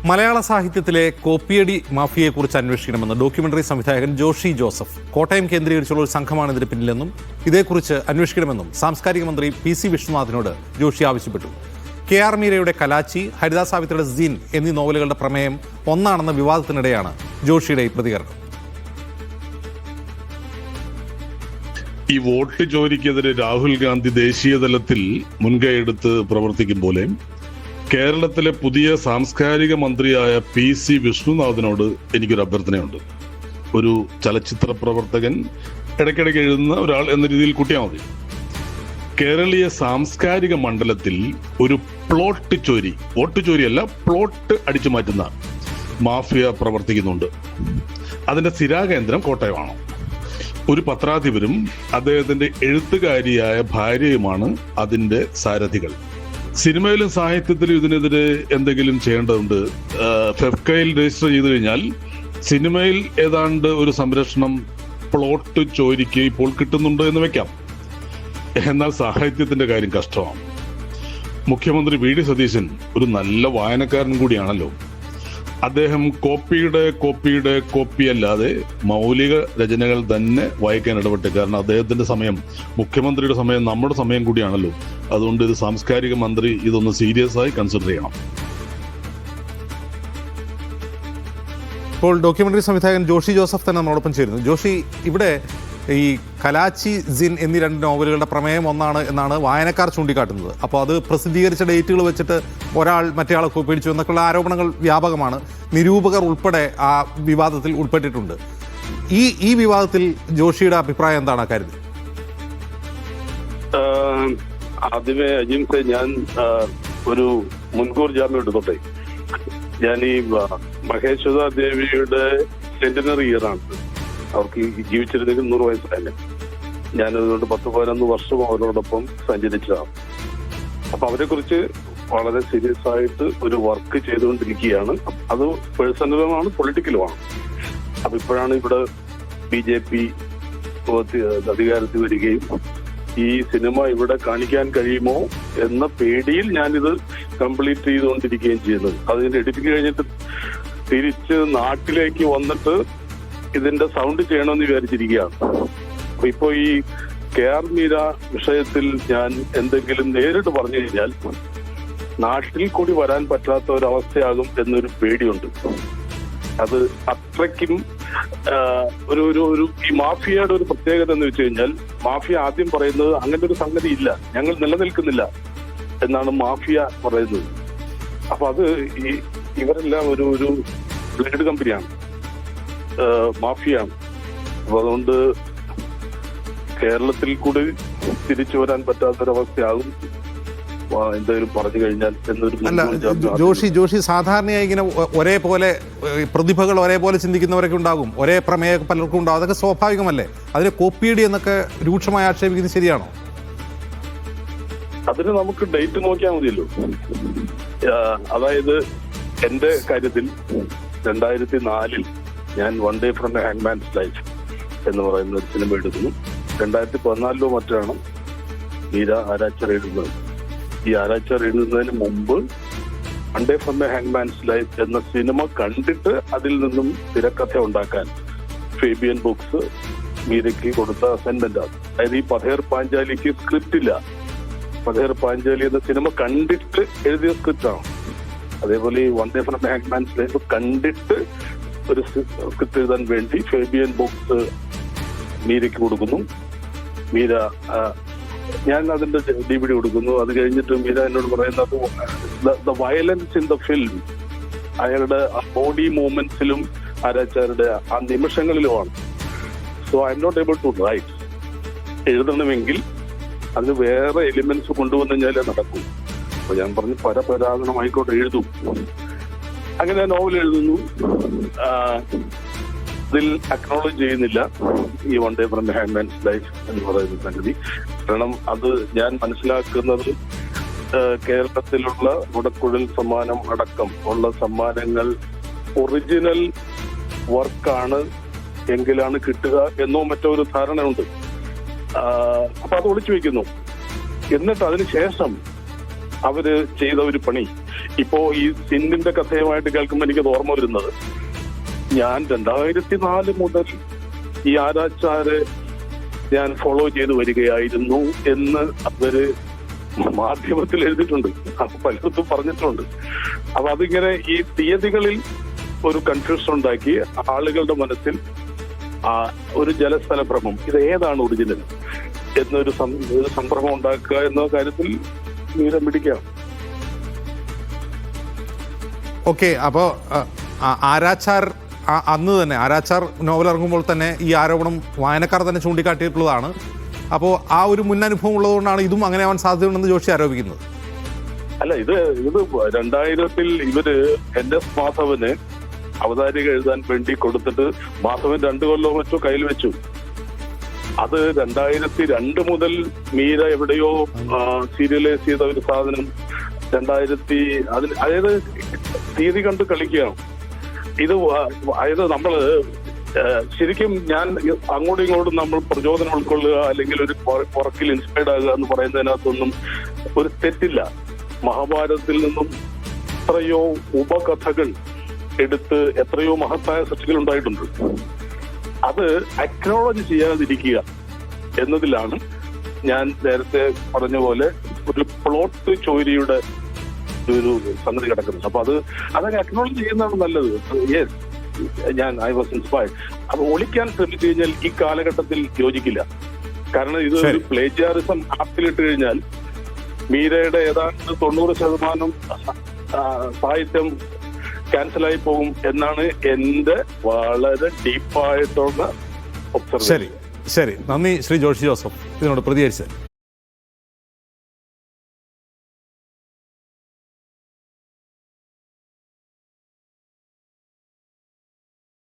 മലയാള സാഹിത്യത്തിലെ കോപ്പിയടി മാഫിയയെക്കുറിച്ച് അന്വേഷിക്കണമെന്ന് ഡോക്യുമെന്ററി സംവിധായകൻ ജോഷി ജോസഫ് കോട്ടയം കേന്ദ്രീകരിച്ചുള്ള ഒരു സംഘമാണ് ഇതിന് പിന്നിലെന്നും ഇതേക്കുറിച്ച് അന്വേഷിക്കണമെന്നും സാംസ്കാരിക മന്ത്രി PC വിശ്വനാഥിനോട് ജോഷി ആവശ്യപ്പെട്ടു. KR മീരയുടെ കലാച്ചി, ഹരിദാസ് സാവിത്രിയുടെ സീൻ എന്നീ നോവലുകളുടെ പ്രമേയം ഒന്നാണെന്ന വിവാദത്തിനിടെയാണ് ജോഷിയുടെ ഈ പ്രതികരണം. ഈ വോട്ട് ചോരിക്കെതിരെ രാഹുൽ ഗാന്ധി ദേശീയ തലത്തിൽ മുൻകൈയെടുത്ത് പ്രവർത്തിക്കും പോലെ കേരളത്തിലെ പുതിയ സാംസ്കാരിക മന്ത്രിയായ PC വിശ്വനാഥിനോട് എനിക്കൊരു അഭ്യർത്ഥനയുണ്ട്. ഒരു ചലച്ചിത്ര പ്രവർത്തകൻ ഇടയ്ക്കിടയ്ക്ക് എഴുതുന്ന ഒരാൾ എന്ന രീതിയിൽ കൂട്ടിയാൽ മതി. കേരളീയ സാംസ്കാരിക മണ്ഡലത്തിൽ ഒരു പ്ലോട്ട് ചോരി, വോട്ട് ചോരിയല്ല, പ്ലോട്ട് അടിച്ചു മാറ്റുന്ന മാഫിയ പ്രവർത്തിക്കുന്നുണ്ട്. അതിന്റെ സ്ഥിരാകേന്ദ്രം കോട്ടയമാണ്. ഒരു പത്രാധിപരും അദ്ദേഹത്തിന്റെ എഴുത്തുകാരിയായ ഭാര്യയുമാണ് അതിന്റെ സാരഥികൾ. സിനിമയിലും സാഹിത്യത്തിലും ഇതിനെതിരെ എന്തെങ്കിലും ചെയ്യേണ്ടതുണ്ട്. ഫെഫ്കയിൽ രജിസ്റ്റർ ചെയ്തു കഴിഞ്ഞാൽ സിനിമയിൽ ഏതാണ്ട് ഒരു സംരക്ഷണം പ്ലോട്ട് ചോരിക്ക് ഇപ്പോൾ കിട്ടുന്നുണ്ട് എന്ന് വെക്കാം. എന്നാൽ സാഹിത്യത്തിന്റെ കാര്യം കഷ്ടമാണ്. മുഖ്യമന്ത്രി VD സതീശൻ ഒരു നല്ല വായനക്കാരൻ കൂടിയാണല്ലോ. അദ്ദേഹം കോപ്പിയല്ലാതെ മൗലിക രചനകൾ തന്നെ വായിക്കാൻ ഇടപെട്ട്. കാരണം അദ്ദേഹത്തിന്റെ സമയം, മുഖ്യമന്ത്രിയുടെ സമയം നമ്മുടെ സമയം കൂടിയാണല്ലോ. അതുകൊണ്ട് ഇത് സാംസ്കാരിക മന്ത്രി ഇതൊന്ന് സീരിയസ് ആയി കൺസിഡർ ചെയ്യണം. ഇപ്പോൾ ഡോക്യുമെന്ററി സംവിധായകൻ ജോഷി ജോസഫ് തന്നെ നമ്മളോടൊപ്പം ചേരുന്നു. ജോഷി, ഇവിടെ ഈ കലാച്ചി, സിൻ എന്നീ രണ്ട് നോവലുകളുടെ പ്രമേയം ഒന്നാണ് എന്നാണ് വായനക്കാർ ചൂണ്ടിക്കാട്ടുന്നത്. അപ്പോൾ അത് പ്രസിദ്ധീകരിച്ച ഡേറ്റുകൾ വെച്ചിട്ട് ഒരാൾ മറ്റേയാളെ കോപ്പിയടിച്ചു എന്നൊക്കെയുള്ള ആരോപണങ്ങൾ വ്യാപകമാണ്. നിരൂപകർ ഉൾപ്പെടെ ആ വിവാദത്തിൽ ഉൾപ്പെട്ടിട്ടുണ്ട്. ഈ വിവാദത്തിൽ ജോഷിയുടെ അഭിപ്രായം എന്താണ് ആ കാര്യത്തിൽ? ആദ്യമേ അജിംസെ, ഞാൻ ഒരു മുൻകൂർ ജാമ്യം എടുത്തോട്ടെ. ഞാൻ ഈ മഹേശ്വര ദേവിയുടെ സെന്റിനറി ഇയറാണ്. അവർക്ക് ജീവിച്ചിരുന്നെങ്കിൽ 100 വയസ്സായല്ലേ. ഞാനതുകൊണ്ട് 10-11 വർഷം അവരോടൊപ്പം സഞ്ചരിച്ചതാണ്. അപ്പൊ അവരെ കുറിച്ച് വളരെ സീരിയസ് ആയിട്ട് ഒരു വർക്ക് ചെയ്തുകൊണ്ടിരിക്കുകയാണ്. അത് പേഴ്സണലുമാണ്, പൊളിറ്റിക്കലുമാണ്. അപ്പൊ ഇപ്പോഴാണ് ഇവിടെ BJP അധികാരത്തിൽ വരികയും ഈ സിനിമ ഇവിടെ കാണിക്കാൻ കഴിയുമോ എന്ന പേടിയിൽ ഞാനിത് കംപ്ലീറ്റ് ചെയ്തുകൊണ്ടിരിക്കുകയും ചെയ്യുന്നത്. അതിന്റെ എഡിറ്റിംഗ് കഴിഞ്ഞിട്ട് തിരിച്ച് നാട്ടിലേക്ക് വന്നിട്ട് ഇതിന്റെ സൗണ്ട് ചെയ്യണമെന്ന് വിചാരിച്ചിരിക്കുകയാണ്. അപ്പൊ ഇപ്പോ ഈ KR മീര വിഷയത്തിൽ ഞാൻ എന്തെങ്കിലും നേരിട്ട് പറഞ്ഞു കഴിഞ്ഞാൽ നാട്ടിൽ കൂടി വരാൻ പറ്റാത്ത ഒരവസ്ഥയാകും എന്നൊരു പേടിയുണ്ട്. അത് അത്രയ്ക്കും ഒരു ഈ മാഫിയയുടെ ഒരു പ്രത്യേകത എന്ന് വെച്ച് കഴിഞ്ഞാൽ, മാഫിയ ആദ്യം പറയുന്നത് അങ്ങനെ ഒരു സംഗതി ഇല്ല, ഞങ്ങൾ നിലനിൽക്കുന്നില്ല എന്നാണ് മാഫിയ പറയുന്നത്. അപ്പൊ അത് ഇവരെല്ലാം ഒരു ബ്ലേഡ് കമ്പനിയാണ്, മാഫിയാണ്. അപ്പൊ അതുകൊണ്ട് കേരളത്തിൽ കൂടി തിരിച്ചു വരാൻ പറ്റാത്തൊരവസ്ഥയാകും എന്തായാലും പറഞ്ഞു കഴിഞ്ഞാൽ എന്നൊരു. അല്ല ജോഷി, സാധാരണയായി ഇങ്ങനെ ഒരേപോലെ പ്രതിഭകൾ ഒരേപോലെ ചിന്തിക്കുന്നവരൊക്കെ ഉണ്ടാകും, ഒരേ പ്രമേയം പലർക്കും ഉണ്ടാകും. അതൊക്കെ സ്വാഭാവികമല്ലേ? അതിനെ കോപ്പിയടി എന്നൊക്കെ രൂക്ഷമായി ആക്ഷേപിക്കുന്നത് ശരിയാണോ? അതിന് നമുക്ക് ഡേറ്റ് നോക്കിയാൽ മതിയല്ലോ. അതായത് എന്റെ കാര്യത്തിൽ 2004 ഞാൻ one day from a hangman's life എന്ന് പറയുന്ന ഒരു സിനിമ എടുക്കുന്നു. 2014 മറ്റാണ് മീര ആരാച്ചർ എഴുതുന്നത്. ഈ ആരാച്ചർ എഴുതുന്നതിന് മുമ്പ് one day from a hangman's life എന്ന സിനിമ കണ്ടിട്ട് അതിൽ നിന്നും തിരക്കഥ ഉണ്ടാക്കാൻ ഫേബിയൻ ബുക്സ് മീരയ്ക്ക് കൊടുത്ത അസൈൻമെന്റ് ആണ്. അതായത് ഈ പഥേർ പാഞ്ചാലിക്ക് സ്ക്രിപ്റ്റ് ഇല്ല. പഥേർ പാഞ്ചാലി എന്ന സിനിമ കണ്ടിട്ട് എഴുതിയ സ്ക്രിപ്റ്റാണ്. അതേപോലെ ഈ one day from a hangman's life കണ്ടിട്ട് ഒരു സ്ക്രിപ്റ്റ് എഴുതാൻ വേണ്ടി ഫേബിയൻ ബുക്സ് മീരയ്ക്ക് കൊടുക്കുന്നു. മീര, ഞാൻ അതിന്റെ DVD കൊടുക്കുന്നു. അത് കഴിഞ്ഞിട്ട് മീര എന്നോട് പറയുന്നത് the violence in the film അയാളുടെ ബോഡി മൂവ്മെന്റ്സിലും ആരാച്ചാരുടെ ആ നിമിഷങ്ങളിലുമാണ്. So I am not able to write. എഴുതണമെങ്കിൽ അത് വേറെ എലിമെന്റ്സ് കൊണ്ടുവന്നു കഴിഞ്ഞാലേ നടക്കൂ. അപ്പൊ ഞാൻ പറഞ്ഞു പരപരാഗണമായിക്കോട്ടെ, എഴുതും. അങ്ങനെ നോവൽ എഴുതുന്നു. ഇതിൽ അക്നോളജ് ചെയ്യുന്നില്ല ഈ one day from a hangman's life എന്ന് പറയുന്ന സംഗതി. കാരണം അത് ഞാൻ മനസ്സിലാക്കുന്നത് കേരളത്തിലുള്ള മുടക്കുഴൽ സമ്മാനം അടക്കം ഉള്ള സമ്മാനങ്ങൾ ഒറിജിനൽ വർക്കാണ് എങ്കിലാണ് കിട്ടുക എന്നോ മറ്റോ ഒരു ധാരണയുണ്ട്. അപ്പൊ അത് ഒളിച്ചു വെക്കുന്നു. എന്നിട്ട് അതിനുശേഷം അവര് ചെയ്ത ഒരു പണി ഇപ്പോ ഈ സിന്നിന്റെ കഥയുമായിട്ട് കേൾക്കുമ്പോൾ എനിക്കത് ഓർമ്മ വരുന്നത്, ഞാൻ 2004 മുതൽ ഈ ആരാച്ചാരെ ഞാൻ ഫോളോ ചെയ്ത് വരികയായിരുന്നു എന്ന് അവര് മാധ്യമത്തിൽ എഴുതിയിട്ടുണ്ട്, അപ്പൊ പലയിടത്തും പറഞ്ഞിട്ടുണ്ട്. അപ്പൊ അതിങ്ങനെ ഈ തീയതികളിൽ ഒരു കൺഫ്യൂഷൻ ഉണ്ടാക്കി ആളുകളുടെ മനസ്സിൽ ഒരു ജലസ്ഥല ഭ്രമം, ഇത് ഏതാണ് ഒറിജിനൽ എന്നൊരു സംഭ്രമം ഉണ്ടാക്കുക എന്ന കാര്യത്തിൽ മീര മിടിക്കാം. ഓക്കെ, അപ്പോൾ ആരാച്ചാർ അന്ന് തന്നെ ആരാച്ചാർ നോവൽ ഇറങ്ങുമ്പോൾ തന്നെ ഈ ആരോപണം വായനക്കാർ തന്നെ ചൂണ്ടിക്കാട്ടിയിട്ടുള്ളതാണ്. അപ്പോൾ ആ ഒരു മുൻ അനുഭവം ഉള്ളതുകൊണ്ടാണ് ഇതും അങ്ങനെ ആവാൻ സാധ്യതയുണ്ടെന്ന് ജോഷി ആരോപിക്കുന്നത്. അല്ല, ഇത് 2000 ഇവര് NS മാധവന് അവതാരിക എഴുതാൻ വേണ്ടി കൊടുത്തിട്ട് മാധവൻ 2 കൊല്ലോ മറ്റോ കയ്യിൽ വെച്ചു. അത് 2002 മുതൽ മീര എവിടെയോ സീരിയലൈസ് ചെയ്ത ഒരു സാധനം അതായത് തീയതി കണ്ട് കളിക്കുകയാണ്. അതായത് നമ്മള് ശരിക്കും ഞാൻ അങ്ങോട്ടും ഇങ്ങോട്ടും നമ്മൾ പ്രചോദനം ഉൾക്കൊള്ളുക അല്ലെങ്കിൽ ഒരു പുറക്കിൽ ഇൻസ്പയർഡ് ആകുക എന്ന് പറയുന്നതിനകത്തൊന്നും ഒരു തെറ്റില്ല. മഹാഭാരതത്തിൽ നിന്നും എത്രയോ ഉപകഥകൾ എടുത്ത് എത്രയോ മഹത്തായ സൃഷ്ടികൾ ഉണ്ടായിട്ടുണ്ട്. അത് അക്നോളജ് ചെയ്യാതിരിക്കുക എന്നതിലാണ് ഞാൻ നേരത്തെ പറഞ്ഞ പോലെ ഒരു പ്ലോട്ട് ചോരിയുടെ ഒരു സംഗതി കിടക്കുന്നത്. അപ്പൊ അതൊക്കെ അക്നോളജ് ചെയ്യുന്നതാണ് നല്ലത്. Yes, I was inspired. അപ്പൊ ഒളിക്കാൻ ശ്രമിച്ചു കഴിഞ്ഞാൽ ഈ കാലഘട്ടത്തിൽ യോജിക്കില്ല. കാരണം ഇത് ഒരു പ്ലേജിയാറിസം ആപ്പിലിട്ട് കഴിഞ്ഞാൽ മീരയുടെ ഏതാണ്ട് 90% സാഹിത്യം ക്യാൻസലായി പോകും എന്നാണ് എന്റെ വളരെ ഡീപ്പായിട്ടുള്ള ഒബ്സർവേഷൻ. ശരി, നന്ദി ശ്രീ ജോഷി ജോസഫ് ഇതിനോട് പ്രതികരിച്ചത്.